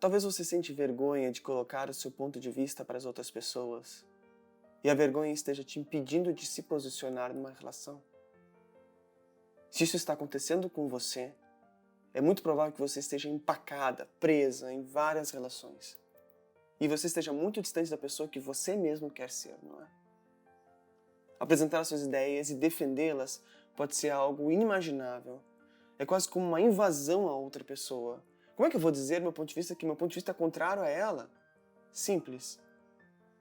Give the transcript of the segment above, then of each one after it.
Talvez você sente vergonha de colocar o seu ponto de vista para as outras pessoas e a vergonha esteja te impedindo de se posicionar numa relação. Se isso está acontecendo com você, é muito provável que você esteja empacada, presa em várias relações. E você esteja muito distante da pessoa que você mesmo quer ser, não é? Apresentar as suas ideias e defendê-las pode ser algo inimaginável. É quase como uma invasão a outra pessoa. Como é que eu vou dizer meu ponto de vista que meu ponto de vista é contrário a ela? Simples.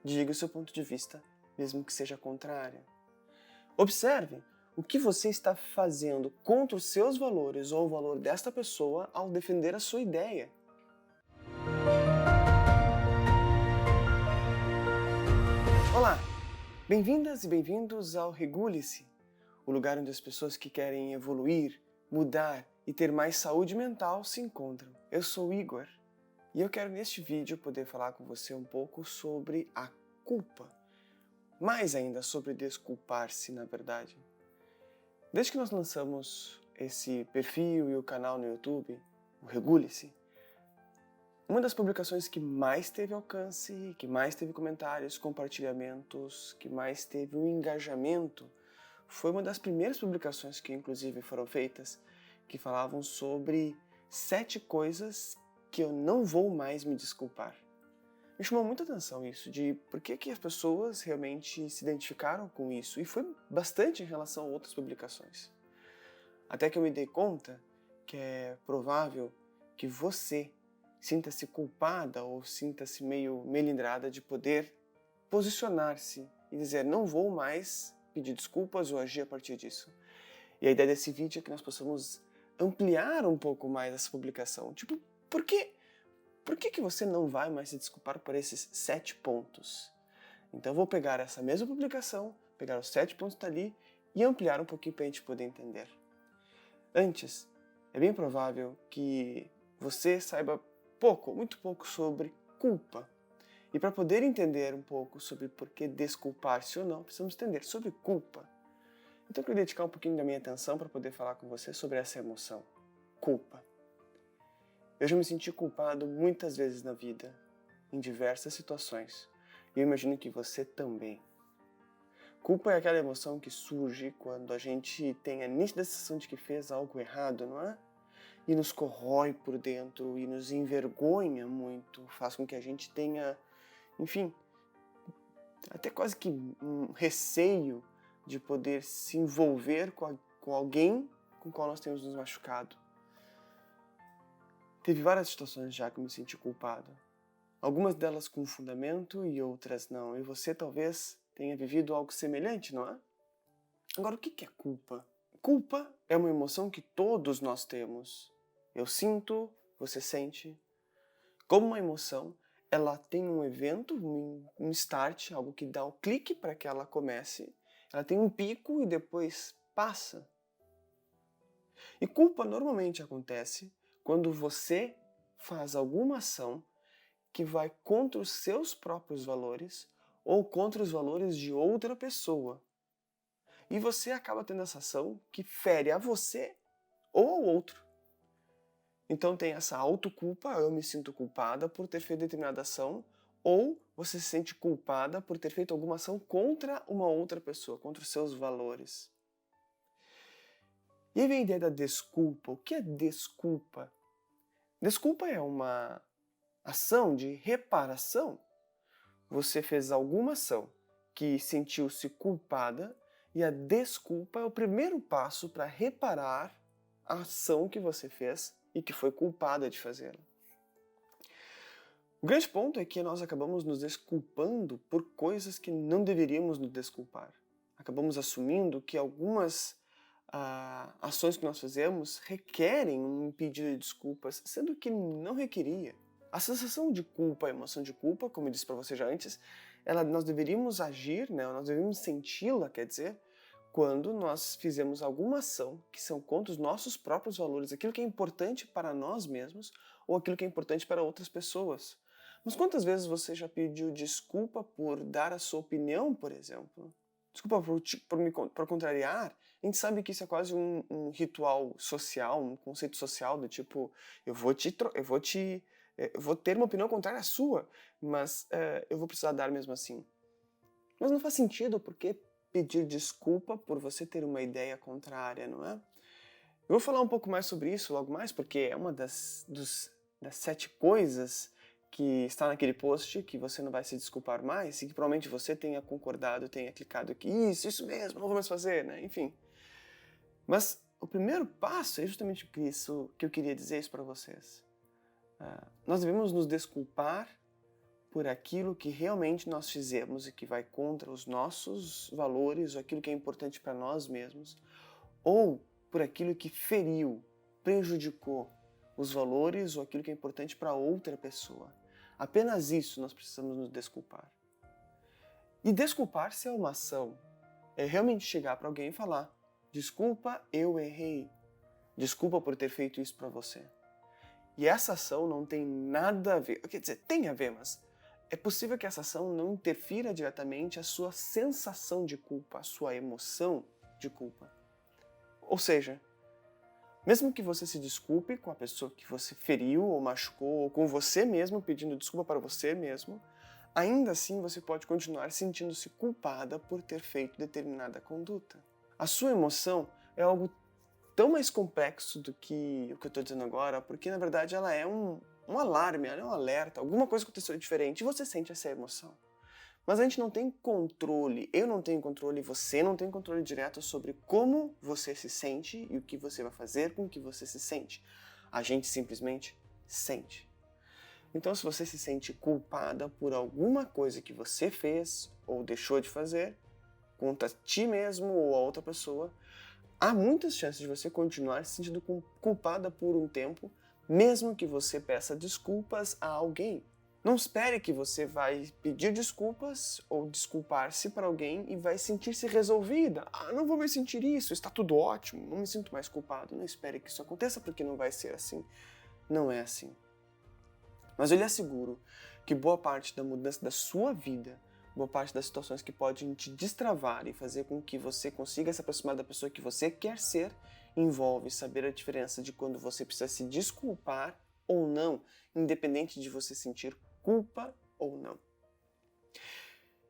Diga o seu ponto de vista, mesmo que seja contrário. Observe o que você está fazendo contra os seus valores ou o valor desta pessoa ao defender a sua ideia. Olá! Bem-vindas e bem-vindos ao Regule-se, o lugar onde as pessoas que querem evoluir, mudar e ter mais saúde mental se encontram. Eu sou o Igor e eu quero neste vídeo poder falar com você um pouco sobre a culpa. Mais ainda sobre desculpar-se, na verdade. Desde que nós lançamos esse perfil e o canal no YouTube, o Regule-se, uma das publicações que mais teve alcance, que mais teve comentários, compartilhamentos, que mais teve um engajamento, foi uma das primeiras publicações que inclusive foram feitas, que falavam sobre 7 coisas que eu não vou mais me desculpar. Me chamou muita atenção isso, de por que as pessoas realmente se identificaram com isso, e foi bastante em relação a outras publicações. Até que eu me dei conta que é provável que você sinta-se culpada ou sinta-se meio melindrada de poder posicionar-se e dizer não vou mais pedir desculpas ou agir a partir disso. E a ideia desse vídeo é que nós possamos ampliar um pouco mais essa publicação. Tipo, por que você não vai mais se desculpar por esses 7 pontos? Então eu vou pegar essa mesma publicação, pegar os 7 pontos dali e ampliar um pouquinho para a gente poder entender. Antes, é bem provável que você saiba pouco, muito pouco sobre culpa. E para poder entender um pouco sobre por que desculpar-se ou não, precisamos entender sobre culpa. Então eu queria dedicar um pouquinho da minha atenção para poder falar com você sobre essa emoção, culpa. Eu já me senti culpado muitas vezes na vida, em diversas situações, e eu imagino que você também. Culpa é aquela emoção que surge quando a gente tem a nítida sensação de que fez algo errado, não é? E nos corrói por dentro e nos envergonha muito, faz com que a gente tenha, enfim, até quase que um receio de poder se envolver com alguém com o qual nós temos nos machucado. Teve várias situações já que eu me senti culpado. Algumas delas com fundamento e outras não. E você talvez tenha vivido algo semelhante, não é? Agora, o que é culpa? Culpa é uma emoção que todos nós temos. Eu sinto, você sente. Como uma emoção, ela tem um evento, um start, algo que dá o clique para que ela comece. Ela tem um pico e depois passa. E culpa normalmente acontece quando você faz alguma ação que vai contra os seus próprios valores ou contra os valores de outra pessoa. E você acaba tendo essa ação que fere a você ou ao outro. Então tem essa autoculpa, eu me sinto culpada por ter feito determinada ação, ou você se sente culpada por ter feito alguma ação contra uma outra pessoa, contra os seus valores. E aí vem a ideia da desculpa. O que é desculpa? Desculpa é uma ação de reparação. Você fez alguma ação que sentiu-se culpada e a desculpa é o primeiro passo para reparar a ação que você fez e que foi culpada de fazê-la. O grande ponto é que nós acabamos nos desculpando por coisas que não deveríamos nos desculpar. Acabamos assumindo que algumas ações que nós fazemos requerem um pedido de desculpas, sendo que não requeria. A sensação de culpa, a emoção de culpa, como eu disse para você já antes, nós deveríamos agir, né, nós deveríamos senti-la, quer dizer, quando nós fizemos alguma ação que são contra os nossos próprios valores, aquilo que é importante para nós mesmos ou aquilo que é importante para outras pessoas. Mas quantas vezes você já pediu desculpa por dar a sua opinião, por exemplo? Desculpa por contrariar. A gente sabe que isso é quase um ritual social, um conceito social do tipo, eu vou te Eu vou ter uma opinião contrária à sua, mas eu vou precisar dar mesmo assim. Mas não faz sentido porque pedir desculpa por você ter uma ideia contrária, não é? Eu vou falar um pouco mais sobre isso logo mais, porque é uma das 7 coisas que está naquele post que você não vai se desculpar mais e que provavelmente você tenha concordado, tenha clicado aqui, isso mesmo, não vou mais fazer, né? Enfim. Mas o primeiro passo é justamente isso que eu queria dizer isso para vocês. Nós devemos nos desculpar por aquilo que realmente nós fizemos e que vai contra os nossos valores, ou aquilo que é importante para nós mesmos, ou por aquilo que feriu, prejudicou os valores ou aquilo que é importante para outra pessoa. Apenas isso nós precisamos nos desculpar. E desculpar-se é uma ação. É realmente chegar para alguém e falar: desculpa, eu errei. Desculpa por ter feito isso para você. E essa ação não tem nada a ver, quer dizer, tem a ver, mas é possível que essa ação não interfira diretamente a sua sensação de culpa, a sua emoção de culpa. Ou seja, mesmo que você se desculpe com a pessoa que você feriu ou machucou, ou com você mesmo pedindo desculpa para você mesmo, ainda assim você pode continuar sentindo-se culpada por ter feito determinada conduta. A sua emoção é algo tão mais complexo do que o que eu estou dizendo agora, porque na verdade ela é um alarme, ela é um alerta, alguma coisa aconteceu diferente e você sente essa emoção. Mas a gente não tem controle, eu não tenho controle, você não tem controle direto sobre como você se sente e o que você vai fazer com o que você se sente. A gente simplesmente sente. Então, se você se sente culpada por alguma coisa que você fez ou deixou de fazer, contra ti mesmo ou a outra pessoa, há muitas chances de você continuar se sentindo culpada por um tempo, mesmo que você peça desculpas a alguém. Não espere que você vai pedir desculpas ou desculpar-se para alguém e vai sentir-se resolvida. Não vou mais sentir isso, está tudo ótimo, não me sinto mais culpado. Não espere que isso aconteça porque não vai ser assim. Não é assim. Mas eu lhe asseguro que boa parte da mudança da sua vida, boa parte das situações que podem te destravar e fazer com que você consiga se aproximar da pessoa que você quer ser, envolve saber a diferença de quando você precisa se desculpar ou não, independente de você sentir culpa ou não.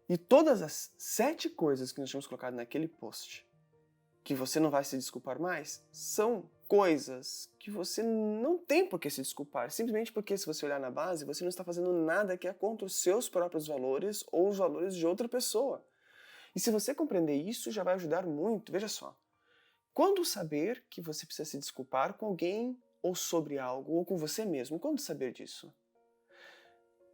E todas as 7 coisas que nós tínhamos colocado naquele post, que você não vai se desculpar mais, são coisas que você não tem por que se desculpar, simplesmente porque se você olhar na base, você não está fazendo nada que é contra os seus próprios valores ou os valores de outra pessoa. E se você compreender isso, já vai ajudar muito. Veja só, quando saber que você precisa se desculpar com alguém ou sobre algo, ou com você mesmo, quando saber disso?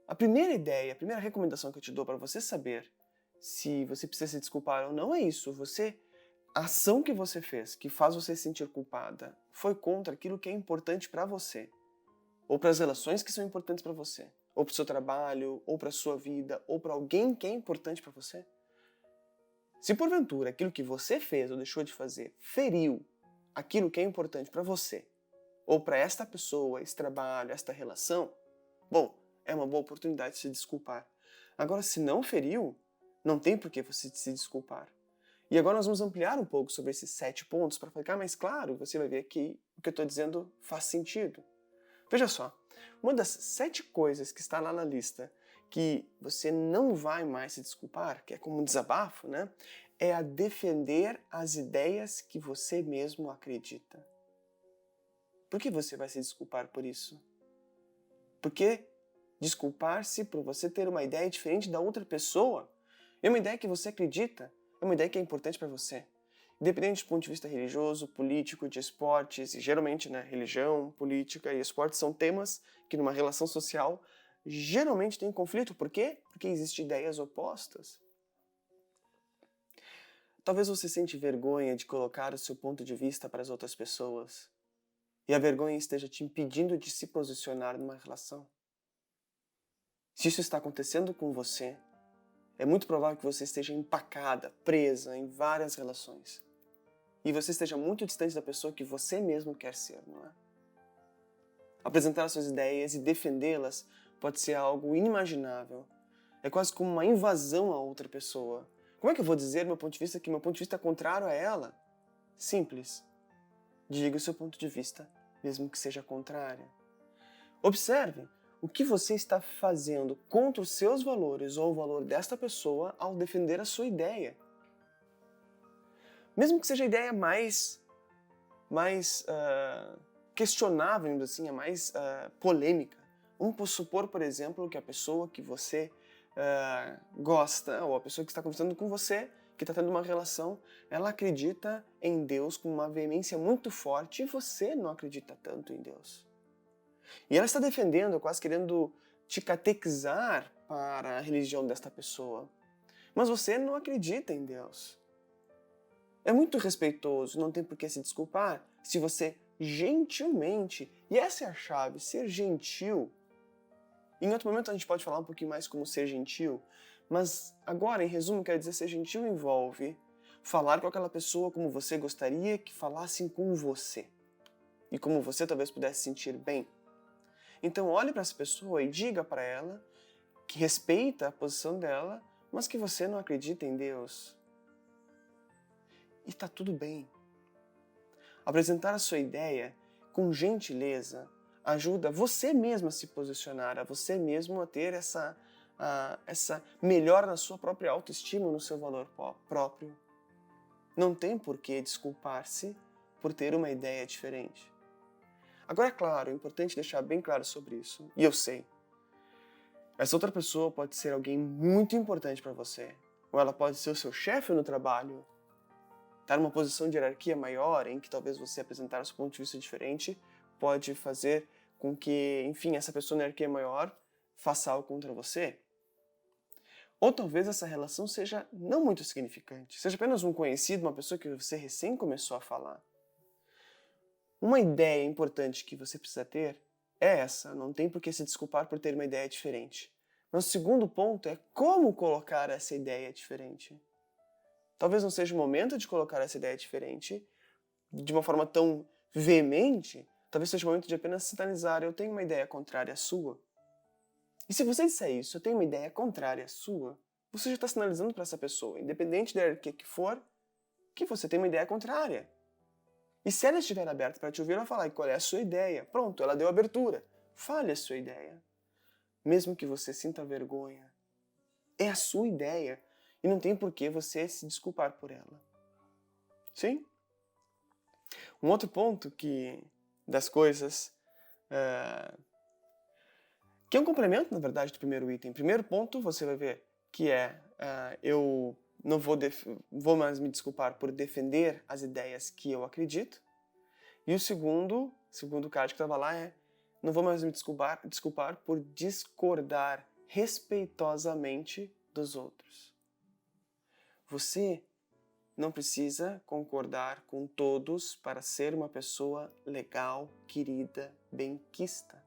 A primeira ideia, a primeira recomendação que eu te dou para você saber se você precisa se desculpar ou não é isso. A ação que você fez, que faz você se sentir culpada, foi contra aquilo que é importante para você, ou para as relações que são importantes para você, ou para o seu trabalho, ou para a sua vida, ou para alguém que é importante para você. Se porventura aquilo que você fez ou deixou de fazer feriu aquilo que é importante para você, ou para esta pessoa, esse trabalho, esta relação, bom, é uma boa oportunidade de se desculpar. Agora, se não feriu, não tem por que você se desculpar. E agora nós vamos ampliar um pouco sobre esses 7 pontos para ficar mais claro, você vai ver que o que eu estou dizendo faz sentido. Veja só, uma das 7 coisas que está lá na lista que você não vai mais se desculpar, que é como um desabafo, né? É a defender as ideias que você mesmo acredita. Por que você vai se desculpar por isso? Porque desculpar-se por você ter uma ideia diferente da outra pessoa é uma ideia que você acredita, é uma ideia que é importante para você. Independente do ponto de vista religioso, político, de esportes, e geralmente, né, religião, política e esportes são temas que numa relação social geralmente tem conflito. Por quê? Porque existem ideias opostas. Talvez você sente vergonha de colocar o seu ponto de vista para as outras pessoas. E a vergonha esteja te impedindo de se posicionar numa relação. Se isso está acontecendo com você, é muito provável que você esteja empacada, presa em várias relações. E você esteja muito distante da pessoa que você mesmo quer ser, não é? Apresentar as suas ideias e defendê-las pode ser algo inimaginável. É quase como uma invasão a outra pessoa. Como é que eu vou dizer meu ponto de vista que meu ponto de vista é contrário a ela? Simples. Diga o seu ponto de vista, mesmo que seja contrário. Observe, o que você está fazendo contra os seus valores ou o valor desta pessoa ao defender a sua ideia. Mesmo que seja a ideia mais questionável, ainda assim, a mais polêmica. Vamos supor, por exemplo, que a pessoa que você gosta, ou a pessoa que está conversando com você, que está tendo uma relação, ela acredita em Deus com uma veemência muito forte e você não acredita tanto em Deus. E ela está defendendo, quase querendo te catequizar para a religião desta pessoa. Mas você não acredita em Deus. É muito respeitoso, não tem por que se desculpar se você gentilmente, e essa é a chave, ser gentil. Em outro momento a gente pode falar um pouquinho mais como ser gentil, mas agora, em resumo, quero dizer ser gentil envolve falar com aquela pessoa como você gostaria que falassem com você. E como você talvez pudesse sentir bem. Então olhe para essa pessoa e diga para ela que respeita a posição dela, mas que você não acredita em Deus. E está tudo bem. Apresentar a sua ideia com gentileza ajuda você mesmo a se posicionar, a você mesmo a ter essa melhora na sua própria autoestima, no seu valor próprio. Não tem por que desculpar-se por ter uma ideia diferente. Agora, é claro, é importante deixar bem claro sobre isso, e eu sei. Essa outra pessoa pode ser alguém muito importante para você, ou ela pode ser o seu chefe no trabalho, estar numa posição de hierarquia maior, em que talvez você apresentar o seu ponto de vista diferente, pode fazer com que, enfim, essa pessoa na hierarquia maior faça algo contra você. Ou talvez essa relação seja não muito significante, seja apenas um conhecido, uma pessoa que você recém começou a falar. Uma ideia importante que você precisa ter é essa, não tem por que se desculpar por ter uma ideia diferente. Mas o segundo ponto é como colocar essa ideia diferente. Talvez não seja o momento de colocar essa ideia diferente de uma forma tão veemente, talvez seja o momento de apenas sinalizar, eu tenho uma ideia contrária à sua. E se você disser isso, eu tenho uma ideia contrária à sua, você já está sinalizando para essa pessoa, independente da hierarquia que for, que você tem uma ideia contrária. E se ela estiver aberta para te ouvir, ela falar qual é a sua ideia. Pronto, ela deu abertura. Fale a sua ideia. Mesmo que você sinta vergonha. É a sua ideia. E não tem por que você se desculpar por ela. Sim? Um outro ponto das coisas, que é um complemento, na verdade, do primeiro item. Primeiro ponto, você vai ver que eu não vou mais me desculpar por defender as ideias que eu acredito. E o segundo card que estava lá não vou mais me desculpar por discordar respeitosamente dos outros. Você não precisa concordar com todos para ser uma pessoa legal, querida, benquista.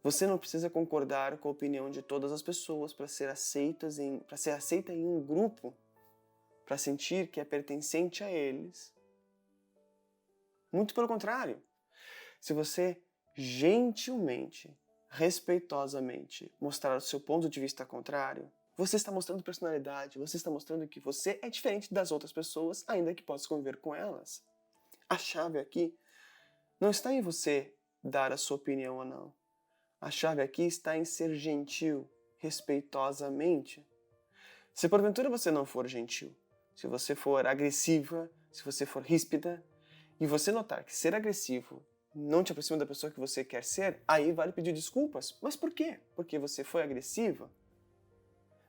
Você não precisa concordar com a opinião de todas as pessoas para ser aceita em um grupo, para sentir que é pertencente a eles. Muito pelo contrário. Se você gentilmente, respeitosamente mostrar o seu ponto de vista contrário, você está mostrando personalidade, você está mostrando que você é diferente das outras pessoas, ainda que possa conviver com elas. A chave aqui não está em você dar a sua opinião ou não. A chave aqui está em ser gentil, respeitosamente. Se porventura você não for gentil, se você for agressiva, se você for ríspida, e você notar que ser agressivo não te aproxima da pessoa que você quer ser, aí vale pedir desculpas. Mas por quê? Porque você foi agressiva?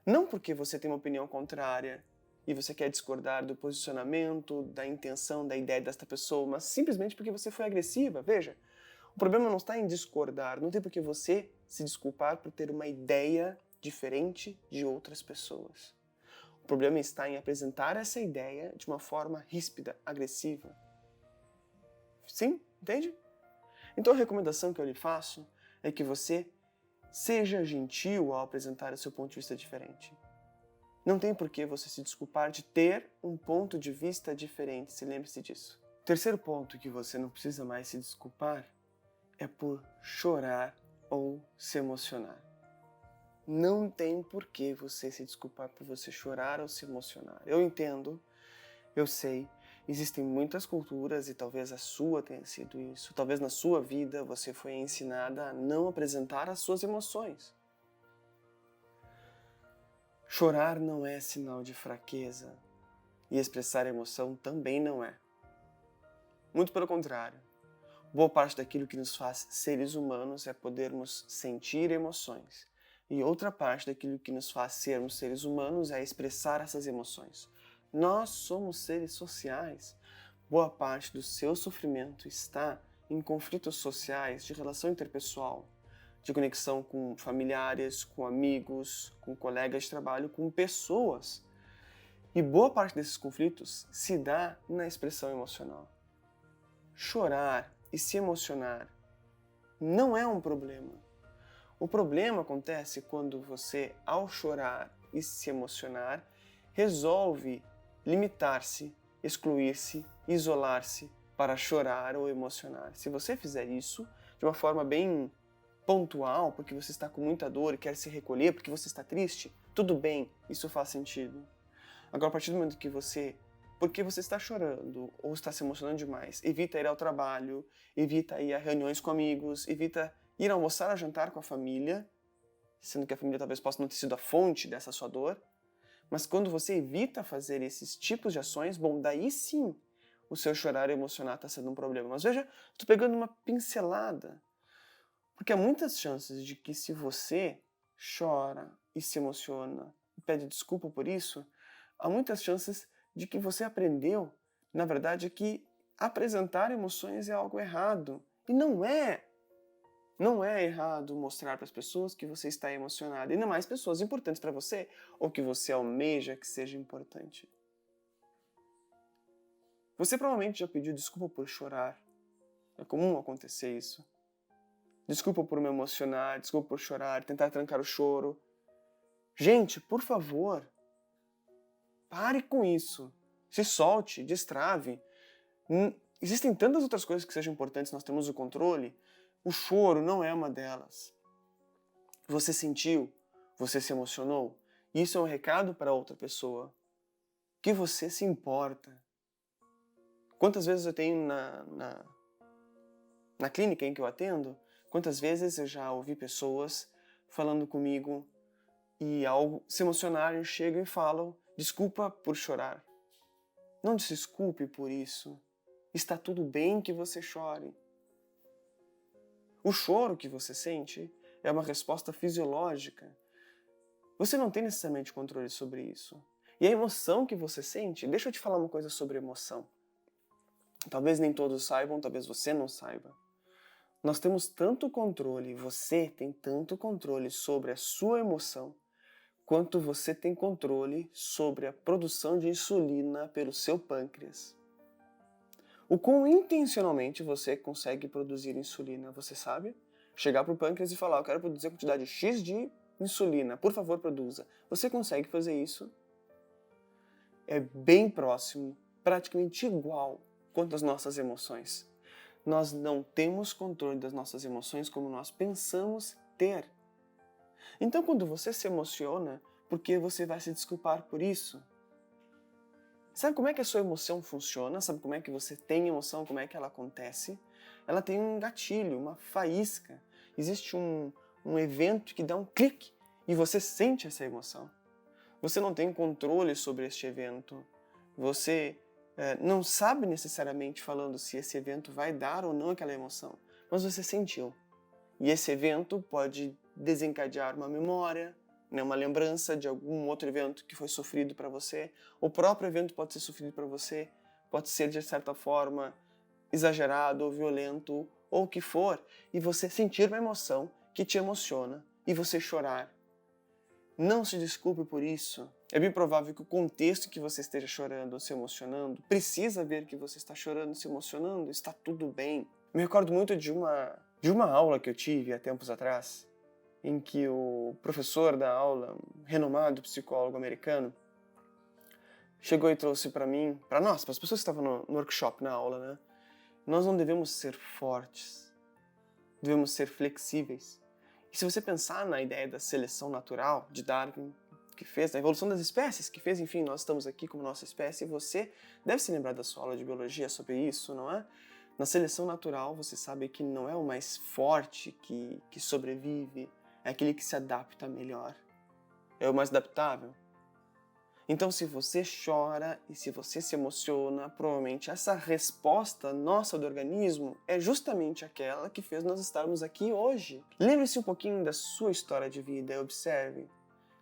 Não porque você tem uma opinião contrária e você quer discordar do posicionamento, da intenção, da ideia desta pessoa, mas simplesmente porque você foi agressiva. Veja, o problema não está em discordar, não tem por que você se desculpar por ter uma ideia diferente de outras pessoas. O problema está em apresentar essa ideia de uma forma ríspida, agressiva. Sim? Entende? Então a recomendação que eu lhe faço é que você seja gentil ao apresentar o seu ponto de vista diferente. Não tem por que você se desculpar de ter um ponto de vista diferente, se lembre-se disso. O terceiro ponto que você não precisa mais se desculpar é por chorar ou se emocionar. Não tem por que você se desculpar por você chorar ou se emocionar. Eu entendo, eu sei, Existem muitas culturas e talvez a sua tenha sido isso. Talvez na sua vida você foi ensinada a não apresentar as suas emoções. Chorar não é sinal de fraqueza e expressar emoção também não é. Muito pelo contrário. Boa parte daquilo que nos faz seres humanos é podermos sentir emoções. E outra parte daquilo que nos faz sermos seres humanos é expressar essas emoções. Nós somos seres sociais. Boa parte do seu sofrimento está em conflitos sociais de relação interpessoal, de conexão com familiares, com amigos, com colegas de trabalho, com pessoas. E boa parte desses conflitos se dá na expressão emocional. Chorar e se emocionar não é um problema. O problema acontece quando você, ao chorar e se emocionar, resolve limitar-se, excluir-se, isolar-se para chorar ou emocionar. Se você fizer isso de uma forma bem pontual, porque você está com muita dor e quer se recolher porque você está triste, tudo bem, isso faz sentido. Agora, a partir do momento que porque você está chorando ou está se emocionando demais, evita ir ao trabalho, evita ir a reuniões com amigos, evita ir almoçar ou jantar com a família, sendo que a família talvez possa não ter sido a fonte dessa sua dor, mas quando você evita fazer esses tipos de ações, bom, daí sim o seu chorar e emocionar está sendo um problema. Mas veja, estou pegando uma pincelada, porque há muitas chances de que se você chora e se emociona e pede desculpa por isso, há muitas chances de que você aprendeu, na verdade, que apresentar emoções é algo errado. E não é. Não é errado mostrar para as pessoas que você está emocionado, ainda mais pessoas importantes para você ou que você almeja que seja importante. Você provavelmente já pediu desculpa por chorar. É comum acontecer isso. Desculpa por me emocionar, desculpa por chorar, tentar trancar o choro. Gente, por favor, pare com isso. Se solte, destrave. Existem tantas outras coisas que sejam importantes, nós temos o controle. O choro não é uma delas. Você sentiu, você se emocionou. Isso é um recado para outra pessoa. Que você se importa. Quantas vezes eu tenho na clínica em que eu atendo, quantas vezes eu já ouvi pessoas falando comigo e ao se emocionarem chegam e falam: desculpa por chorar. Não se desculpe por isso. Está tudo bem que você chore. O choro que você sente é uma resposta fisiológica. Você não tem necessariamente controle sobre isso. E a emoção que você sente, deixa eu te falar uma coisa sobre emoção. Talvez nem todos saibam, talvez você não saiba. Nós temos tanto controle, você tem tanto controle sobre a sua emoção, quanto você tem controle sobre a produção de insulina pelo seu pâncreas. O quão intencionalmente você consegue produzir insulina, você sabe? Chegar para o pâncreas e falar: eu quero produzir a quantidade X de insulina, por favor produza. Você consegue fazer isso? É bem próximo, praticamente igual quanto às nossas emoções. Nós não temos controle das nossas emoções como nós pensamos ter. Então, quando você se emociona, por que você vai se desculpar por isso? Sabe como é que a sua emoção funciona? Sabe como é que você tem emoção? Como é que ela acontece? Ela tem um gatilho, uma faísca. Existe um evento que dá um clique e você sente essa emoção. Você não tem controle sobre este evento. Você não sabe necessariamente falando se esse evento vai dar ou não aquela emoção, mas você sentiu. E esse evento pode desencadear uma memória, uma lembrança de algum outro evento que foi sofrido para você. O próprio evento pode ser sofrido para você, pode ser de certa forma exagerado ou violento, ou o que for, e você sentir uma emoção que te emociona e você chorar. Não se desculpe por isso. É bem provável que o contexto que você esteja chorando ou se emocionando precisa ver que você está chorando e se emocionando, está tudo bem. Me recordo muito de uma aula que eu tive há tempos atrás, em que o professor da aula, um renomado psicólogo americano, chegou e trouxe para mim, para nós, para as pessoas que estavam no workshop, na aula, né? Nós não devemos ser fortes, devemos ser flexíveis. E se você pensar na ideia da seleção natural de Darwin, que fez, a evolução das espécies que fez, enfim, nós estamos aqui como nossa espécie, e você deve se lembrar da sua aula de biologia sobre isso, não é? Na seleção natural, você sabe que não é o mais forte que sobrevive, é aquele que se adapta melhor. É o mais adaptável. Então, se você chora e se você se emociona, provavelmente essa resposta nossa do organismo é justamente aquela que fez nós estarmos aqui hoje. Lembre-se um pouquinho da sua história de vida e observe.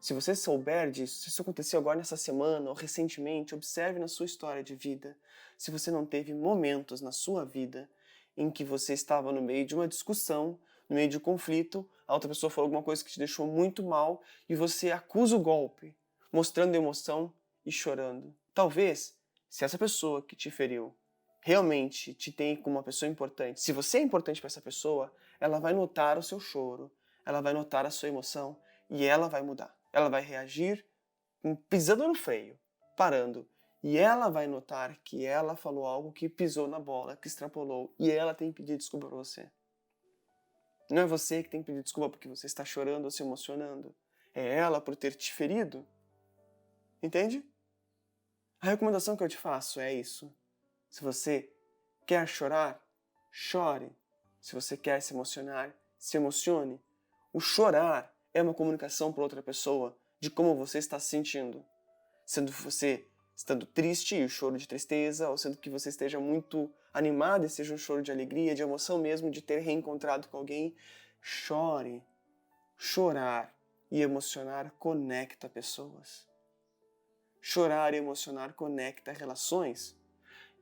Se você souber disso, se isso aconteceu agora nessa semana ou recentemente, observe na sua história de vida. Se você não teve momentos na sua vida em que você estava no meio de uma discussão, no meio de um conflito, a outra pessoa falou alguma coisa que te deixou muito mal e você acusa o golpe, mostrando emoção e chorando. Talvez, se essa pessoa que te feriu realmente te tem como uma pessoa importante, se você é importante para essa pessoa, ela vai notar o seu choro, ela vai notar a sua emoção e ela vai mudar. Ela vai reagir pisando no freio, parando. E ela vai notar que ela falou algo que pisou na bola, que extrapolou, e ela tem que pedir desculpa para você. Não é você que tem que pedir desculpa porque você está chorando ou se emocionando. É ela por ter te ferido. Entende? A recomendação que eu te faço é isso. Se você quer chorar, chore. Se você quer se emocionar, se emocione. O chorar é uma comunicação para outra pessoa de como você está se sentindo. Sendo você estando triste e o choro de tristeza, ou sendo que você esteja muito animado e seja um choro de alegria, de emoção mesmo, de ter reencontrado com alguém, chore. Chorar e emocionar conecta pessoas. Chorar e emocionar conecta relações.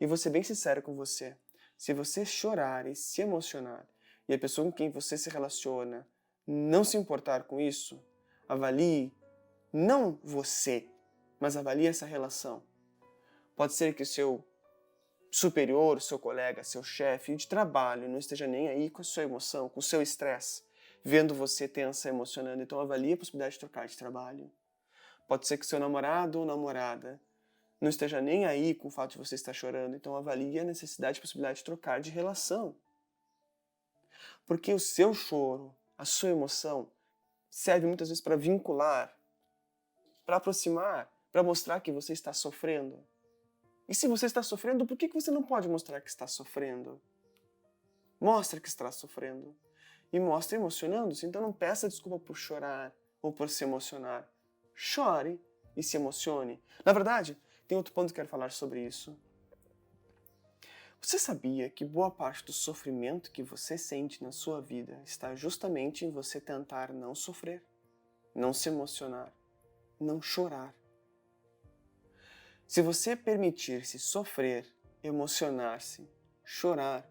E vou ser bem sincero com você. Se você chorar e se emocionar, e a pessoa com quem você se relaciona não se importar com isso, avalie não você, mas avalie essa relação. Pode ser que o seu superior, o seu colega, seu chefe de trabalho não esteja nem aí com a sua emoção, com o seu estresse, vendo você tensa, emocionando. Então avalie a possibilidade de trocar de trabalho. Pode ser que o seu namorado ou namorada não esteja nem aí com o fato de você estar chorando. Então avalie a necessidade e possibilidade de trocar de relação. Porque o seu choro, a sua emoção, serve muitas vezes para vincular, para aproximar, para mostrar que você está sofrendo. E se você está sofrendo, por que você não pode mostrar que está sofrendo? Mostre que está sofrendo. E mostre emocionando-se. Então não peça desculpa por chorar ou por se emocionar. Chore e se emocione. Na verdade, tem outro ponto que quero falar sobre isso. Você sabia que boa parte do sofrimento que você sente na sua vida está justamente em você tentar não sofrer, não se emocionar, não chorar? Se você permitir-se sofrer, emocionar-se, chorar,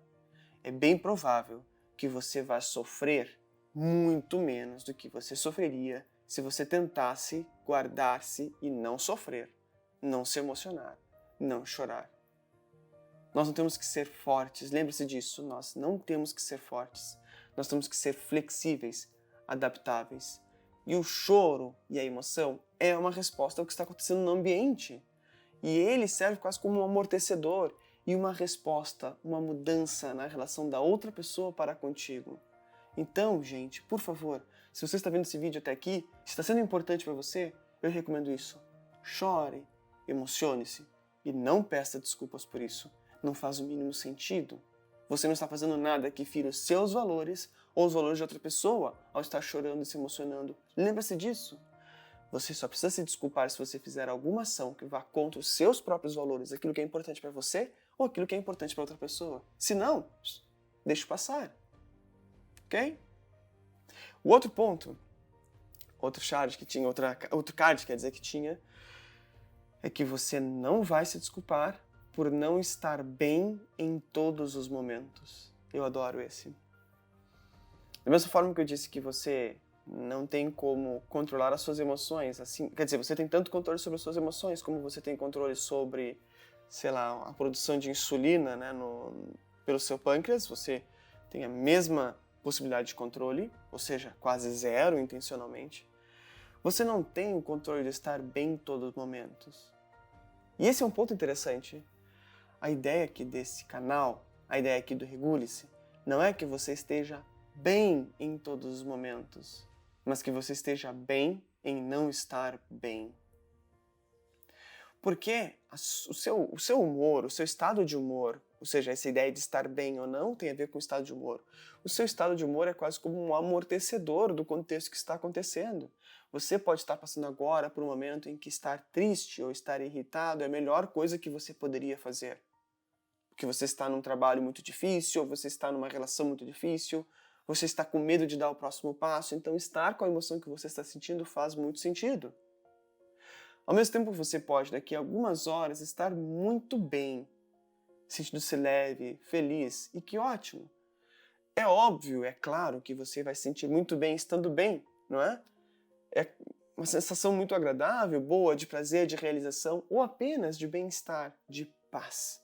é bem provável que você vá sofrer muito menos do que você sofreria se você tentasse guardar-se e não sofrer, não se emocionar, não chorar. Nós não temos que ser fortes, lembre-se disso, nós não temos que ser fortes, nós temos que ser flexíveis, adaptáveis. E o choro e a emoção é uma resposta ao que está acontecendo no ambiente. E ele serve quase como um amortecedor e uma resposta, uma mudança na relação da outra pessoa para contigo. Então, gente, por favor, se você está vendo esse vídeo até aqui, se está sendo importante para você, eu recomendo isso. Chore, emocione-se e não peça desculpas por isso. Não faz o mínimo sentido. Você não está fazendo nada que fira os seus valores ou os valores de outra pessoa ao estar chorando e se emocionando. Lembra-se disso. Você só precisa se desculpar se você fizer alguma ação que vá contra os seus próprios valores, aquilo que é importante para você ou aquilo que é importante para outra pessoa. Se não, deixe passar. Ok? O outro ponto, outro card que tinha, outro card quer dizer que tinha, é que você não vai se desculpar por não estar bem em todos os momentos. Eu adoro esse. Da mesma forma que eu disse que você não tem como controlar as suas emoções, assim, quer dizer, você tem tanto controle sobre as suas emoções como você tem controle sobre, sei lá, a produção de insulina, né, pelo seu pâncreas, você tem a mesma possibilidade de controle, ou seja, quase zero intencionalmente. Você não tem o controle de estar bem em todos os momentos. E esse é um ponto interessante. A ideia aqui desse canal, a ideia aqui do Regule-se, não é que você esteja bem em todos os momentos. mas que você esteja bem em não estar bem. Porque o seu humor, o seu estado de humor, ou seja, essa ideia de estar bem ou não tem a ver com o estado de humor. O seu estado de humor é quase como um amortecedor do contexto que está acontecendo. Você pode estar passando agora por um momento em que estar triste ou estar irritado é a melhor coisa que você poderia fazer. Porque você está num trabalho muito difícil, ou você está numa relação muito difícil, você está com medo de dar o próximo passo, então estar com a emoção que você está sentindo faz muito sentido. Ao mesmo tempo, você pode, daqui a algumas horas, estar muito bem, sentindo-se leve, feliz, e que ótimo. É óbvio, é claro que você vai se sentir muito bem estando bem, não é? É uma sensação muito agradável, boa, de prazer, de realização, ou apenas de bem-estar, de paz.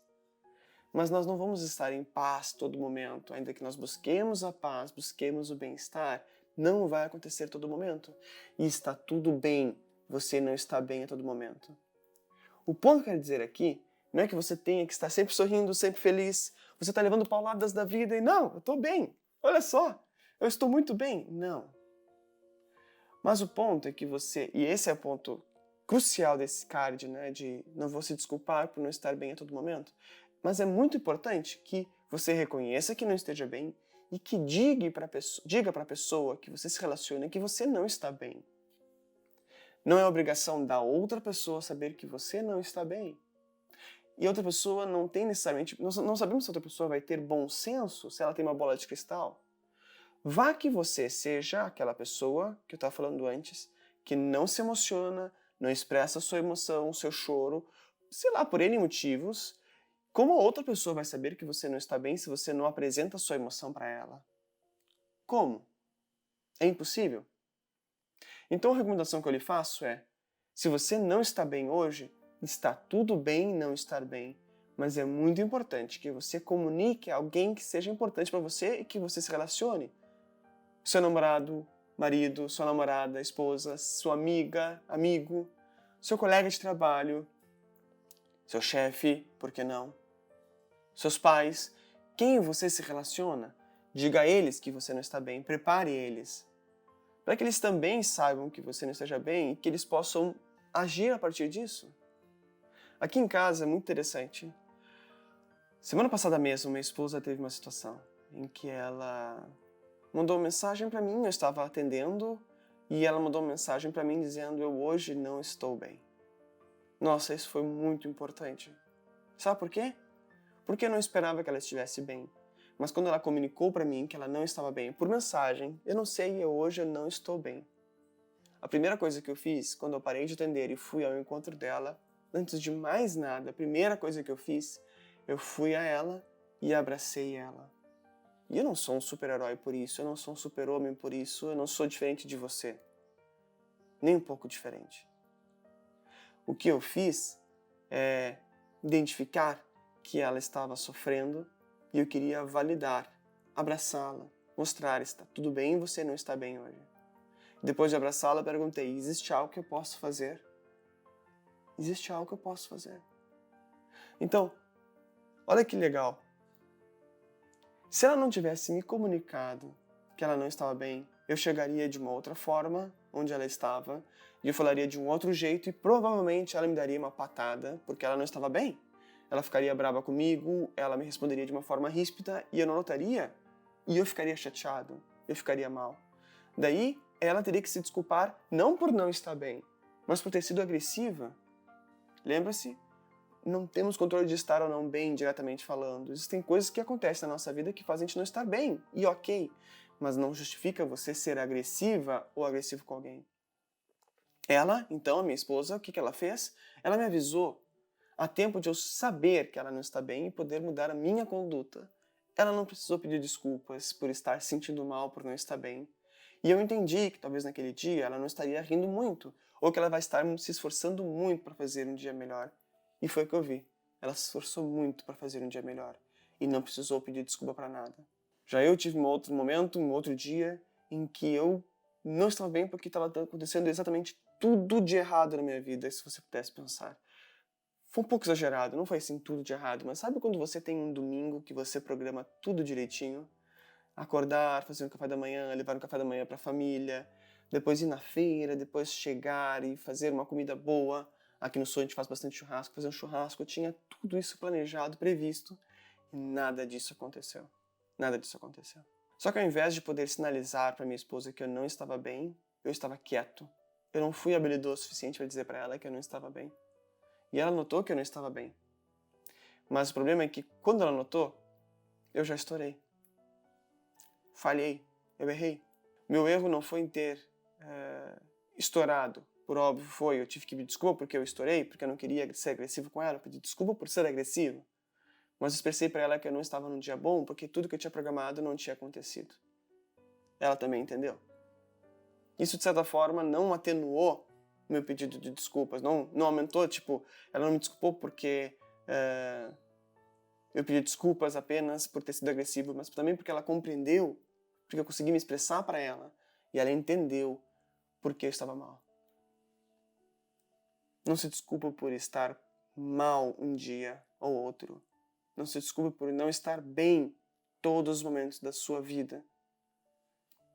Mas nós não vamos estar em paz todo momento, ainda que nós busquemos a paz, busquemos o bem-estar, não vai acontecer todo momento. E está tudo bem, você não está bem a todo momento. O ponto que eu quero dizer aqui não é que você tenha que estar sempre sorrindo, sempre feliz, você está levando pauladas da vida e não, eu estou bem, olha só, eu estou muito bem. Não. Mas o ponto é que você, e esse é o ponto crucial desse card, né, de não vou se desculpar por não estar bem a todo momento, mas é muito importante que você reconheça que não esteja bem e que diga para a pessoa que você se relaciona que você não está bem. Não é obrigação da outra pessoa saber que você não está bem. E a outra pessoa não tem necessariamente... Nós não sabemos se a outra pessoa vai ter bom senso, se ela tem uma bola de cristal. Vá que você seja aquela pessoa que eu estava falando antes, que não se emociona, não expressa a sua emoção, o seu choro, sei lá, por N motivos. Como a outra pessoa vai saber que você não está bem se você não apresenta a sua emoção para ela? Como? É impossível? Então a recomendação que eu lhe faço é, se você não está bem hoje, está tudo bem não estar bem, mas é muito importante que você comunique a alguém que seja importante para você e que você se relacione. Seu namorado, marido, sua namorada, esposa, sua amiga, amigo, seu colega de trabalho, seu chefe, por que não? Seus pais, quem você se relaciona, diga a eles que você não está bem, prepare eles, para que eles também saibam que você não esteja bem e que eles possam agir a partir disso. Aqui em casa é muito interessante. Semana passada mesmo, minha esposa teve uma situação em que ela mandou uma mensagem para mim, eu estava atendendo, e ela mandou uma mensagem para mim dizendo: eu hoje não estou bem. Nossa, isso foi muito importante. Sabe por quê? Porque eu não esperava que ela estivesse bem. Mas quando ela comunicou para mim que ela não estava bem, por mensagem, eu não sei, hoje eu não estou bem. A primeira coisa que eu fiz, quando eu parei de atender e fui ao encontro dela, antes de mais nada, a primeira coisa que eu fiz, eu fui a ela e abracei ela. E eu não sou um super-herói por isso, eu não sou um super-homem por isso, eu não sou diferente de você. Nem um pouco diferente. O que eu fiz é identificar que ela estava sofrendo e eu queria validar, abraçá-la, mostrar: está tudo bem, você não está bem hoje. Depois de abraçá-la, perguntei: existe algo que eu posso fazer? Existe algo que eu posso fazer? Então, olha que legal. Se ela não tivesse me comunicado que ela não estava bem, eu chegaria de uma outra forma onde ela estava e eu falaria de um outro jeito e provavelmente ela me daria uma patada porque ela não estava bem. Ela ficaria brava comigo, ela me responderia de uma forma ríspida e eu não notaria e eu ficaria chateado, eu ficaria mal. Daí, ela teria que se desculpar não por não estar bem, mas por ter sido agressiva. Lembra-se? Não temos controle de estar ou não bem, diretamente falando. Existem coisas que acontecem na nossa vida que fazem a gente não estar bem, e ok, mas não justifica você ser agressiva ou agressivo com alguém. Ela, então, a minha esposa, o que ela fez? Ela me avisou a tempo de eu saber que ela não está bem e poder mudar a minha conduta. Ela não precisou pedir desculpas por estar se sentindo mal por não estar bem. E eu entendi que talvez naquele dia ela não estaria rindo muito, ou que ela vai estar se esforçando muito para fazer um dia melhor. E foi o que eu vi. Ela se esforçou muito para fazer um dia melhor. E não precisou pedir desculpa para nada. Já eu tive um outro momento, um outro dia, em que eu não estava bem porque estava acontecendo exatamente tudo de errado na minha vida, se você pudesse pensar. Foi um pouco exagerado, não foi assim tudo de errado, mas sabe quando você tem um domingo que você programa tudo direitinho? Acordar, fazer um café da manhã, levar um café da manhã para a família, depois ir na feira, depois chegar e fazer uma comida boa. Aqui no sul a gente faz bastante churrasco, fazer um churrasco. Eu tinha tudo isso planejado, previsto, e nada disso aconteceu. Nada disso aconteceu. Só que ao invés de poder sinalizar para minha esposa que eu não estava bem, eu estava quieto. Eu não fui habilidoso o suficiente para dizer para ela que eu não estava bem. E ela notou que eu não estava bem. Mas o problema é que quando ela notou, eu já estourei. Falhei. Eu errei. Meu erro não foi em ter estourado. Por óbvio foi, eu tive que pedir desculpa porque eu estourei, porque eu não queria ser agressivo com ela. Eu pedi desculpa por ser agressivo. Mas expressei para ela que eu não estava num dia bom porque tudo que eu tinha programado não tinha acontecido. Ela também entendeu. Isso, de certa forma, não atenuou meu pedido de desculpas. Não aumentou, ela não me desculpou porque eu pedi desculpas apenas por ter sido agressivo, mas também porque ela compreendeu, porque eu consegui me expressar para ela e ela entendeu porque eu estava mal. Não se desculpa por estar mal um dia ou outro. Não se desculpe por não estar bem todos os momentos da sua vida.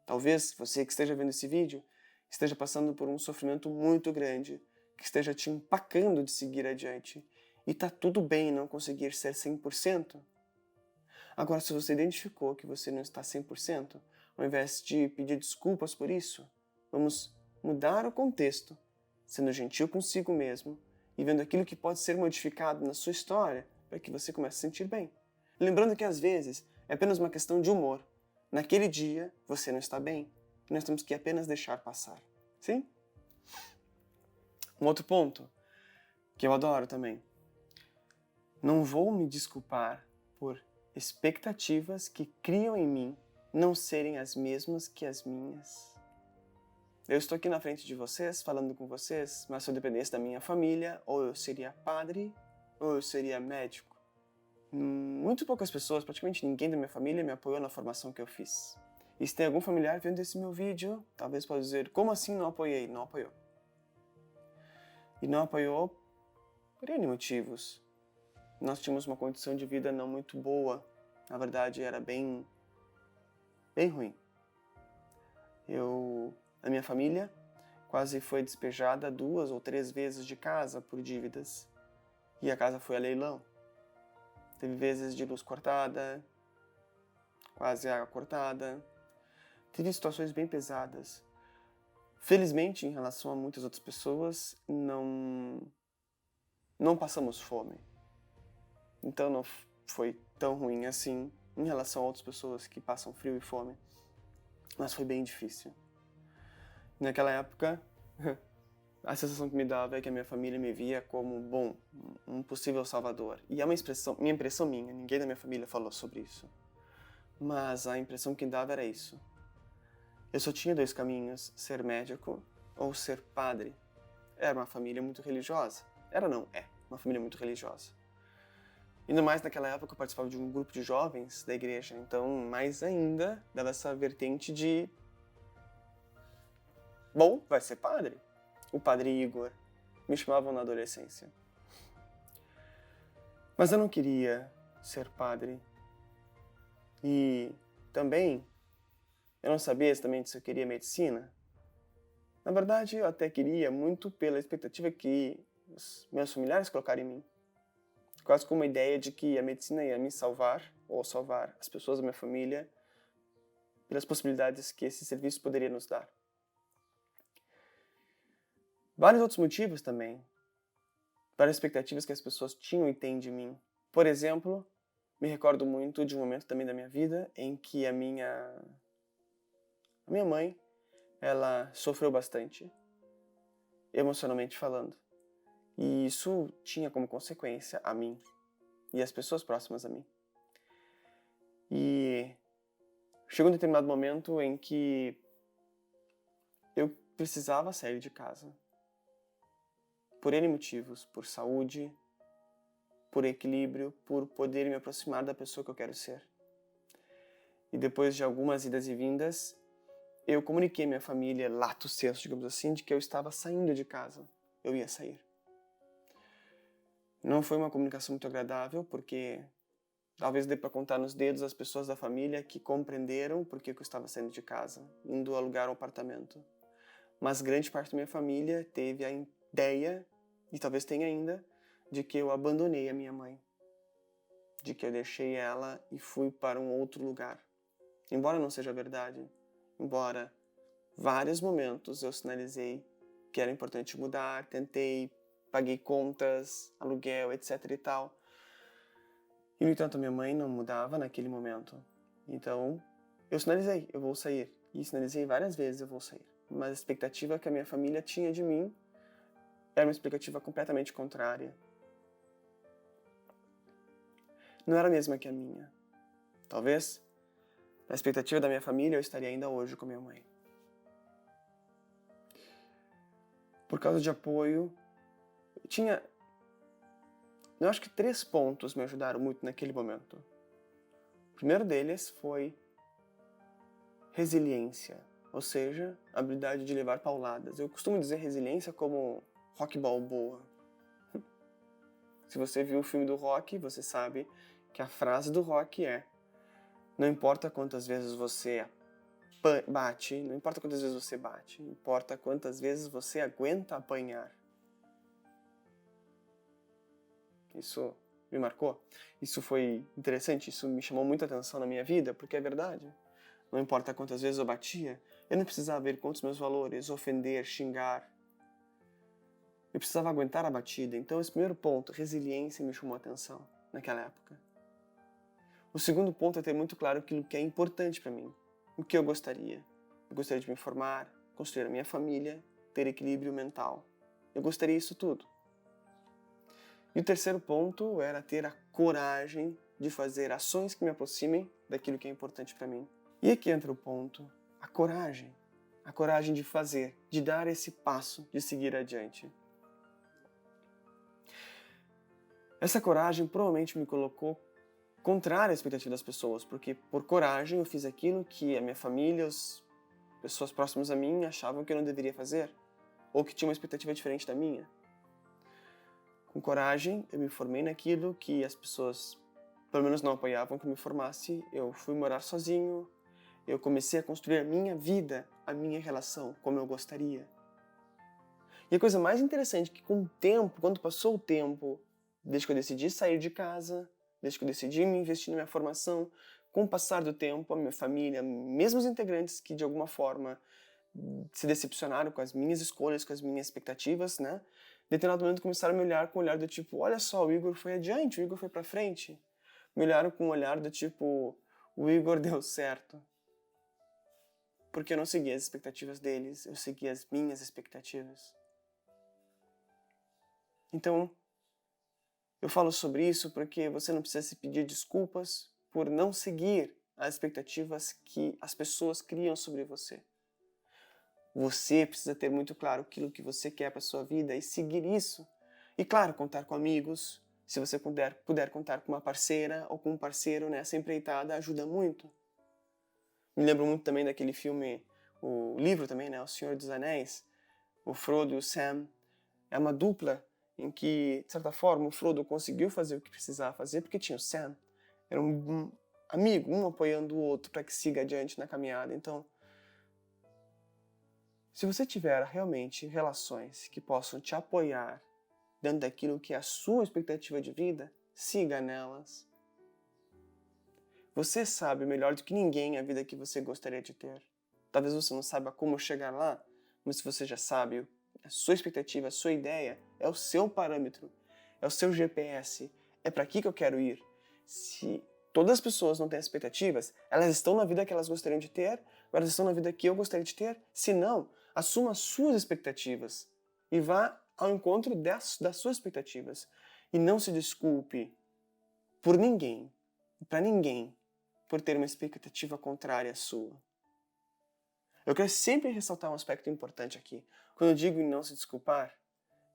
Talvez você que esteja vendo esse vídeo esteja passando por um sofrimento muito grande, que esteja te empacando de seguir adiante. E tá tudo bem não conseguir ser 100%. Agora, se você identificou que você não está 100%, ao invés de pedir desculpas por isso, vamos mudar o contexto, sendo gentil consigo mesmo e vendo aquilo que pode ser modificado na sua história para que você comece a se sentir bem. Lembrando que às vezes é apenas uma questão de humor. Naquele dia você não está bem e nós temos que apenas deixar passar. Sim? Um outro ponto que eu adoro também. Não vou me desculpar por expectativas que criam em mim não serem as mesmas que as minhas. Eu estou aqui na frente de vocês, falando com vocês, mas se eu dependesse da minha família, ou eu seria padre, ou eu seria médico. Muito poucas pessoas, praticamente ninguém da minha família, me apoiou na formação que eu fiz. E se tem algum familiar vendo esse meu vídeo, talvez possa dizer, como assim não apoiei? Não apoiou. E não apoiou por N motivos. Nós tínhamos uma condição de vida não muito boa. Na verdade, era bem ruim. A minha família quase foi despejada 2 ou 3 vezes de casa por dívidas. E a casa foi a leilão. Teve vezes de luz cortada, quase água cortada. Teve situações bem pesadas. Felizmente, em relação a muitas outras pessoas, não passamos fome. Então não foi tão ruim assim em relação a outras pessoas que passam frio e fome. Mas foi bem difícil. Naquela época, a sensação que me dava é que a minha família me via como, bom, um possível salvador. E é uma impressão minha, ninguém da minha família falou sobre isso. Mas a impressão que dava era isso. Eu só tinha 2 caminhos, ser médico ou ser padre. Era uma família muito religiosa. É uma família muito religiosa. Ainda mais naquela época eu participava de um grupo de jovens da igreja, então mais ainda dava essa vertente de... Bom, vai ser padre. O padre Igor. Me chamavam na adolescência. Mas eu não queria ser padre. E também, eu não sabia exatamente se eu queria medicina. Na verdade, eu até queria muito pela expectativa que os meus familiares colocaram em mim. Quase com uma ideia de que a medicina ia me salvar, ou salvar as pessoas da minha família, pelas possibilidades que esse serviço poderia nos dar. Vários outros motivos também. Várias expectativas que as pessoas tinham e têm de mim. Por exemplo, me recordo muito de um momento também da minha vida em que a minha mãe, ela sofreu bastante, emocionalmente falando. E isso tinha como consequência a mim e as pessoas próximas a mim. E chegou um determinado momento em que eu precisava sair de casa. Por N motivos, por saúde, por equilíbrio, por poder me aproximar da pessoa que eu quero ser. E depois de algumas idas e vindas, eu comuniquei à minha família, lato sensu, digamos assim, de que eu estava saindo de casa. Eu ia sair. Não foi uma comunicação muito agradável, porque talvez dê para contar nos dedos as pessoas da família que compreenderam por que eu estava saindo de casa, indo alugar um apartamento. Mas grande parte da minha família teve a ideia, e talvez tenha ainda, de que eu abandonei a minha mãe. De que eu deixei ela e fui para um outro lugar. Embora não seja verdade, embora vários momentos eu sinalizei que era importante mudar, tentei, paguei contas, aluguel, etc e tal. E, no entanto, minha mãe não mudava naquele momento. Então, eu sinalizei, eu vou sair. E sinalizei várias vezes, eu vou sair. Mas a expectativa que a minha família tinha de mim era uma expectativa completamente contrária. Não era a mesma que a minha. Talvez, na expectativa da minha família, eu estaria ainda hoje com minha mãe. Por causa de apoio, eu acho que 3 pontos me ajudaram muito naquele momento. O primeiro deles foi resiliência, ou seja, a habilidade de levar pauladas. Eu costumo dizer resiliência como Rocky Balboa. Se você viu o filme do Rocky, você sabe que a frase do Rocky é: não importa quantas vezes você bate, não importa quantas vezes você bate, importa quantas vezes você aguenta apanhar. Isso me marcou. Isso foi interessante, isso me chamou muita atenção na minha vida, porque é verdade. Não importa quantas vezes eu batia, eu não precisava ver contra os meus valores, ofender, xingar. Eu precisava aguentar a batida. Então, esse primeiro ponto, resiliência, me chamou a atenção naquela época. O segundo ponto é ter muito claro aquilo que é importante para mim. O que eu gostaria. Eu gostaria de me formar, construir a minha família, ter equilíbrio mental. Eu gostaria disso tudo. E o terceiro ponto era ter a coragem de fazer ações que me aproximem daquilo que é importante para mim. E aqui entra o ponto, a coragem. A coragem de fazer, de dar esse passo, de seguir adiante. Essa coragem provavelmente me colocou contrária à expectativa das pessoas, porque por coragem eu fiz aquilo que a minha família, as pessoas próximas a mim achavam que eu não deveria fazer, ou que tinham uma expectativa diferente da minha. Com coragem, eu me formei naquilo que as pessoas, pelo menos, não apoiavam que eu me formasse. Eu fui morar sozinho, eu comecei a construir a minha vida, a minha relação, como eu gostaria. E a coisa mais interessante é que com o tempo, quando passou o tempo, desde que eu decidi sair de casa, desde que eu decidi me investir na minha formação, com o passar do tempo, a minha família, mesmo os integrantes que de alguma forma se decepcionaram com as minhas escolhas, com as minhas expectativas, né? Em determinado momento começaram a me olhar com um olhar do tipo: olha só, o Igor foi adiante, o Igor foi pra frente. Me olharam com um olhar do tipo: o Igor deu certo. Porque eu não segui as expectativas deles, eu segui as minhas expectativas. Então, eu falo sobre isso porque você não precisa se pedir desculpas por não seguir as expectativas que as pessoas criam sobre você. Você precisa ter muito claro aquilo que você quer para a sua vida e seguir isso. E claro, contar com amigos. Se você puder contar com uma parceira ou com um parceiro nessa empreitada, ajuda muito. Me lembro muito também daquele filme, o livro também, né? O Senhor dos Anéis. O Frodo e o Sam. É uma dupla em que, de certa forma, o Frodo conseguiu fazer o que precisava fazer porque tinha o Sam. Era um amigo, um apoiando o outro para que siga adiante na caminhada. Então, se você tiver realmente relações que possam te apoiar dentro daquilo que é a sua expectativa de vida, siga nelas. Você sabe melhor do que ninguém a vida que você gostaria de ter. Talvez você não saiba como chegar lá, mas se você já sabe, a sua expectativa, a sua ideia é o seu parâmetro, é o seu GPS, é para aqui que eu quero ir. Se todas as pessoas não têm expectativas, elas estão na vida que elas gostariam de ter, ou elas estão na vida que eu gostaria de ter? Se não, assuma as suas expectativas e vá ao encontro das suas expectativas. E não se desculpe por ninguém, para ninguém, por ter uma expectativa contrária à sua. Eu quero sempre ressaltar um aspecto importante aqui. Quando eu digo em não se desculpar,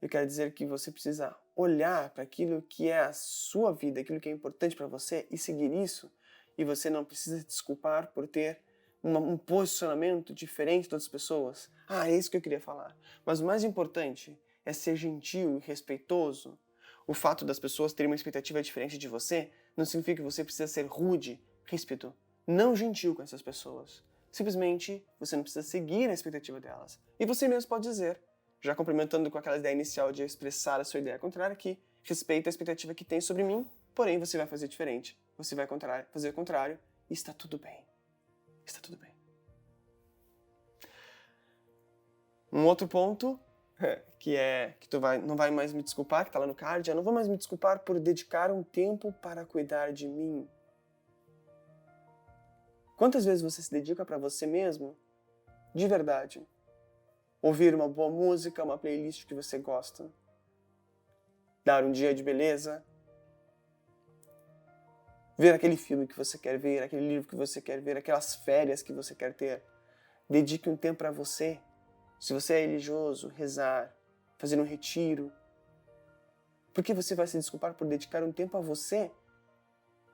eu quero dizer que você precisa olhar para aquilo que é a sua vida, aquilo que é importante para você e seguir isso. E você não precisa se desculpar por ter um posicionamento diferente das outras pessoas. É isso que eu queria falar. Mas o mais importante é ser gentil e respeitoso. O fato das pessoas terem uma expectativa diferente de você não significa que você precisa ser rude, ríspido, não gentil com essas pessoas. Simplesmente, você não precisa seguir a expectativa delas. E você mesmo pode dizer, já complementando com aquela ideia inicial de expressar a sua ideia contrária, que respeita a expectativa que tem sobre mim, porém você vai fazer diferente. Você vai fazer o contrário e está tudo bem. Está tudo bem. Um outro ponto, que tu não vai mais me desculpar, que está lá no card, não vou mais me desculpar por dedicar um tempo para cuidar de mim. Quantas vezes você se dedica para você mesmo? De verdade. Ouvir uma boa música, uma playlist que você gosta. Dar um dia de beleza. Ver aquele filme que você quer ver, aquele livro que você quer ver, aquelas férias que você quer ter. Dedique um tempo para você. Se você é religioso, rezar, fazer um retiro. Por que você vai se desculpar por dedicar um tempo a você?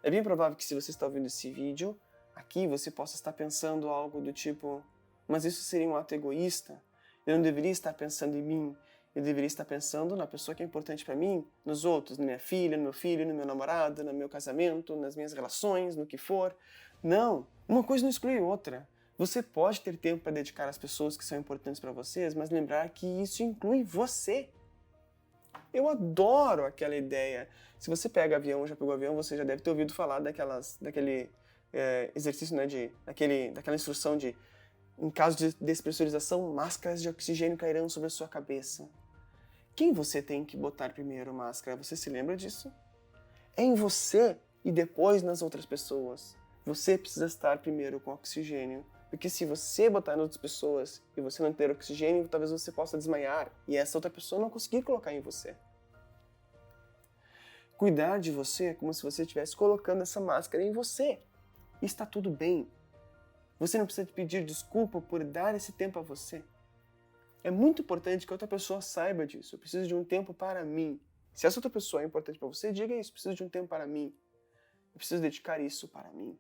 É bem provável que se você está ouvindo esse vídeo, aqui você possa estar pensando algo do tipo, mas isso seria um ato egoísta? Eu não deveria estar pensando em mim, eu deveria estar pensando na pessoa que é importante para mim, nos outros, na minha filha, no meu filho, no meu namorado, no meu casamento, nas minhas relações, no que for. Não, uma coisa não exclui outra. Você pode ter tempo para dedicar às pessoas que são importantes para vocês, mas lembrar que isso inclui você. Eu adoro aquela ideia. Se você pega avião, já pegou avião, você já deve ter ouvido falar daquele exercício, né, daquela instrução de, em caso de despressurização, máscaras de oxigênio cairão sobre a sua cabeça. Quem você tem que botar primeiro máscara? Você se lembra disso? É em você e depois nas outras pessoas. Você precisa estar primeiro com oxigênio. Porque se você botar nas outras pessoas e você não ter oxigênio, talvez você possa desmaiar e essa outra pessoa não conseguir colocar em você. Cuidar de você é como se você estivesse colocando essa máscara em você. E está tudo bem. Você não precisa pedir desculpa por dar esse tempo a você. É muito importante que outra pessoa saiba disso. Eu preciso de um tempo para mim. Se essa outra pessoa é importante para você, diga isso. Eu preciso de um tempo para mim. Eu preciso dedicar isso para mim.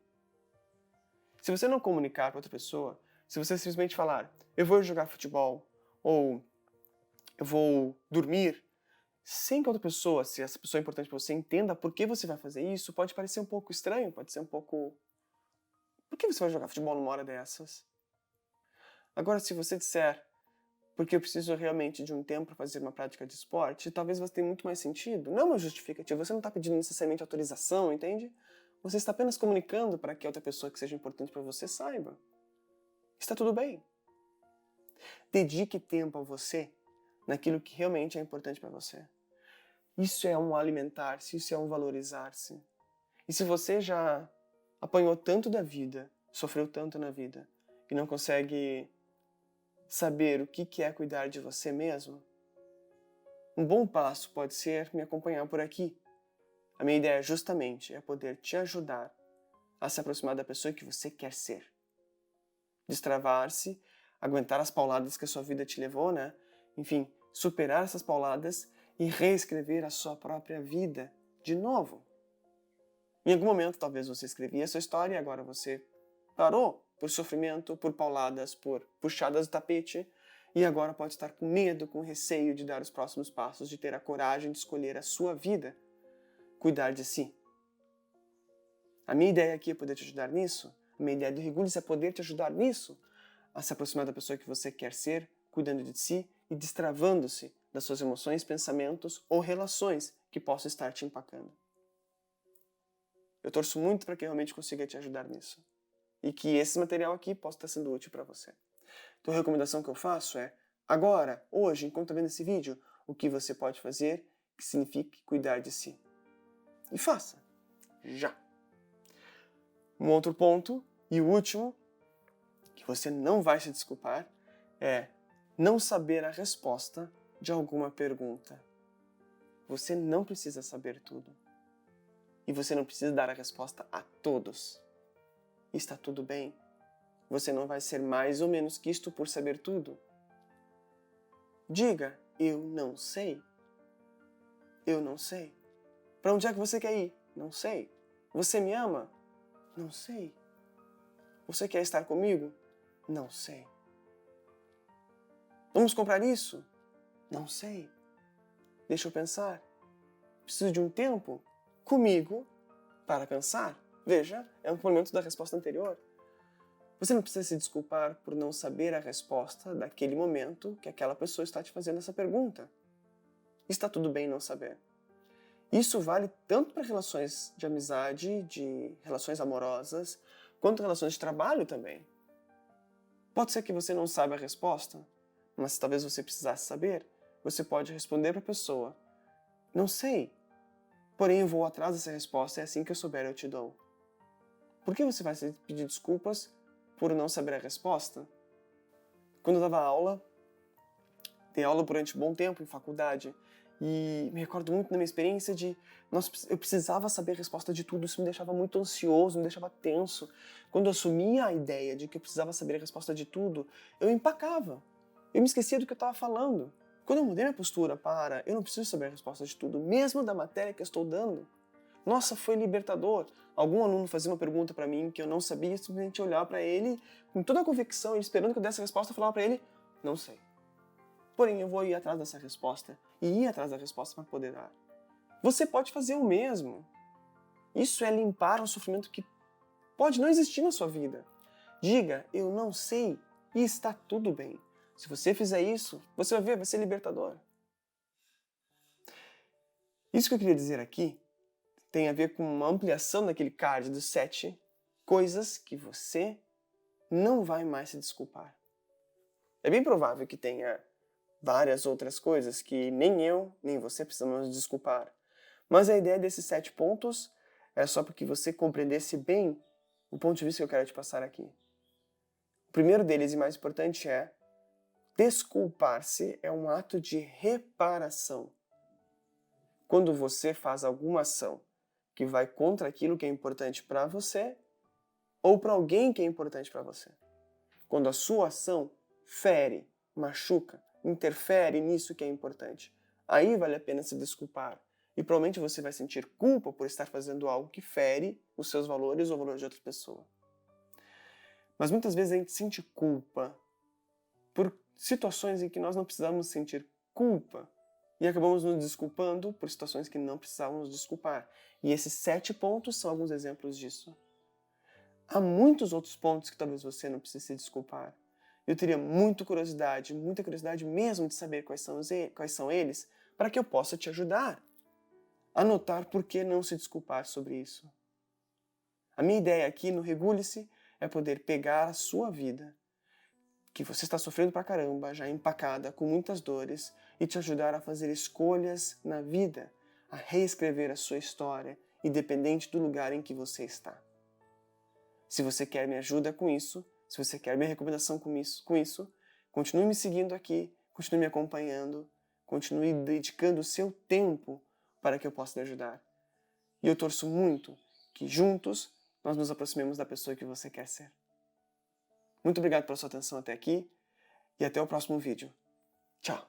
Se você não comunicar para outra pessoa, se você simplesmente falar, eu vou jogar futebol, ou eu vou dormir, sem que outra pessoa, se essa pessoa é importante para você, entenda por que você vai fazer isso, pode parecer um pouco estranho, pode ser um pouco... Por que você vai jogar futebol numa hora dessas? Agora, se você disser, porque eu preciso realmente de um tempo para fazer uma prática de esporte, talvez você tenha muito mais sentido. Não é uma justificativa, você não está pedindo necessariamente autorização, entende? Você está apenas comunicando para que outra pessoa que seja importante para você saiba. Está tudo bem. Dedique tempo a você naquilo que realmente é importante para você. Isso é um alimentar-se, isso é um valorizar-se. E se você já apanhou tanto da vida, sofreu tanto na vida, e não consegue saber o que é cuidar de você mesmo, um bom passo pode ser me acompanhar por aqui. A minha ideia justamente é poder te ajudar a se aproximar da pessoa que você quer ser. Destravar-se, aguentar as pauladas que a sua vida te levou, né? Enfim, superar essas pauladas e reescrever a sua própria vida de novo. Em algum momento, talvez você escrevia a sua história e agora você parou por sofrimento, por pauladas, por puxadas do tapete e agora pode estar com medo, com receio de dar os próximos passos, de ter a coragem de escolher a sua vida. Cuidar de si. A minha ideia aqui é poder te ajudar nisso. A minha ideia do Regulis é poder te ajudar nisso. A se aproximar da pessoa que você quer ser, cuidando de si e destravando-se das suas emoções, pensamentos ou relações que possam estar te empacando. Eu torço muito para que eu realmente consiga te ajudar nisso. E que esse material aqui possa estar sendo útil para você. Então a recomendação que eu faço é, agora, hoje, enquanto vendo esse vídeo, o que você pode fazer que signifique cuidar de si. E faça. Já. Um outro ponto, e o último, que você não vai se desculpar, é não saber a resposta de alguma pergunta. Você não precisa saber tudo. E você não precisa dar a resposta a todos. Está tudo bem. Você não vai ser mais ou menos que isto por saber tudo. Diga, eu não sei. Eu não sei. Para onde é que você quer ir? Não sei. Você me ama? Não sei. Você quer estar comigo? Não sei. Vamos comprar isso? Não sei. Deixa eu pensar. Preciso de um tempo comigo para pensar. Veja, é um complemento da resposta anterior. Você não precisa se desculpar por não saber a resposta daquele momento que aquela pessoa está te fazendo essa pergunta. Está tudo bem não saber. Isso vale tanto para relações de amizade, de relações amorosas, quanto relações de trabalho também. Pode ser que você não saiba a resposta, mas talvez você precisasse saber. Você pode responder para a pessoa: não sei, porém eu vou atrás dessa resposta e assim que eu souber eu te dou. Por que você vai pedir desculpas por não saber a resposta? Quando eu dava aula, dei aula durante um bom tempo em faculdade, e me recordo muito da minha experiência de eu precisava saber a resposta de tudo, isso me deixava muito ansioso, me deixava tenso. Quando eu assumia a ideia de que eu precisava saber a resposta de tudo, eu empacava. Eu me esquecia do que eu estava falando. Quando eu mudei minha postura para eu não preciso saber a resposta de tudo, mesmo da matéria que eu estou dando, nossa, foi libertador. Algum aluno fazia uma pergunta para mim que eu não sabia, simplesmente olhar para ele com toda a convicção, ele esperando que eu desse a resposta, eu falava para ele: não sei. Porém, eu vou ir atrás dessa resposta e ir atrás da resposta para poder dar. Você pode fazer o mesmo. Isso é limpar um sofrimento que pode não existir na sua vida. Diga: eu não sei, e está tudo bem. Se você fizer isso, você vai ver, vai ser libertador. Isso que eu queria dizer aqui tem a ver com uma ampliação daquele card dos 7 coisas que você não vai mais se desculpar. É bem provável que tenha várias outras coisas que nem eu, nem você precisamos nos desculpar. Mas a ideia desses 7 pontos é só para que você compreendesse bem o ponto de vista que eu quero te passar aqui. O primeiro deles e mais importante é: desculpar-se é um ato de reparação. Quando você faz alguma ação que vai contra aquilo que é importante para você ou para alguém que é importante para você. Quando a sua ação fere, machuca, interfere nisso que é importante, aí vale a pena se desculpar. E provavelmente você vai sentir culpa por estar fazendo algo que fere os seus valores ou o valor de outra pessoa. Mas muitas vezes a gente sente culpa por situações em que nós não precisamos sentir culpa e acabamos nos desculpando por situações que não precisávamos nos desculpar. E esses 7 pontos são alguns exemplos disso. Há muitos outros pontos que talvez você não precise se desculpar. Eu teria muita curiosidade mesmo de saber quais são eles, para que eu possa te ajudar a notar por que não se desculpar sobre isso. A minha ideia aqui no Regule-se é poder pegar a sua vida, que você está sofrendo pra caramba, já empacada, com muitas dores, e te ajudar a fazer escolhas na vida, a reescrever a sua história, independente do lugar em que você está. Se você quer minha ajuda com isso, se você quer minha recomendação com isso, continue me seguindo aqui, continue me acompanhando, continue dedicando o seu tempo para que eu possa lhe ajudar. E eu torço muito que juntos nós nos aproximemos da pessoa que você quer ser. Muito obrigado pela sua atenção até aqui e até o próximo vídeo. Tchau!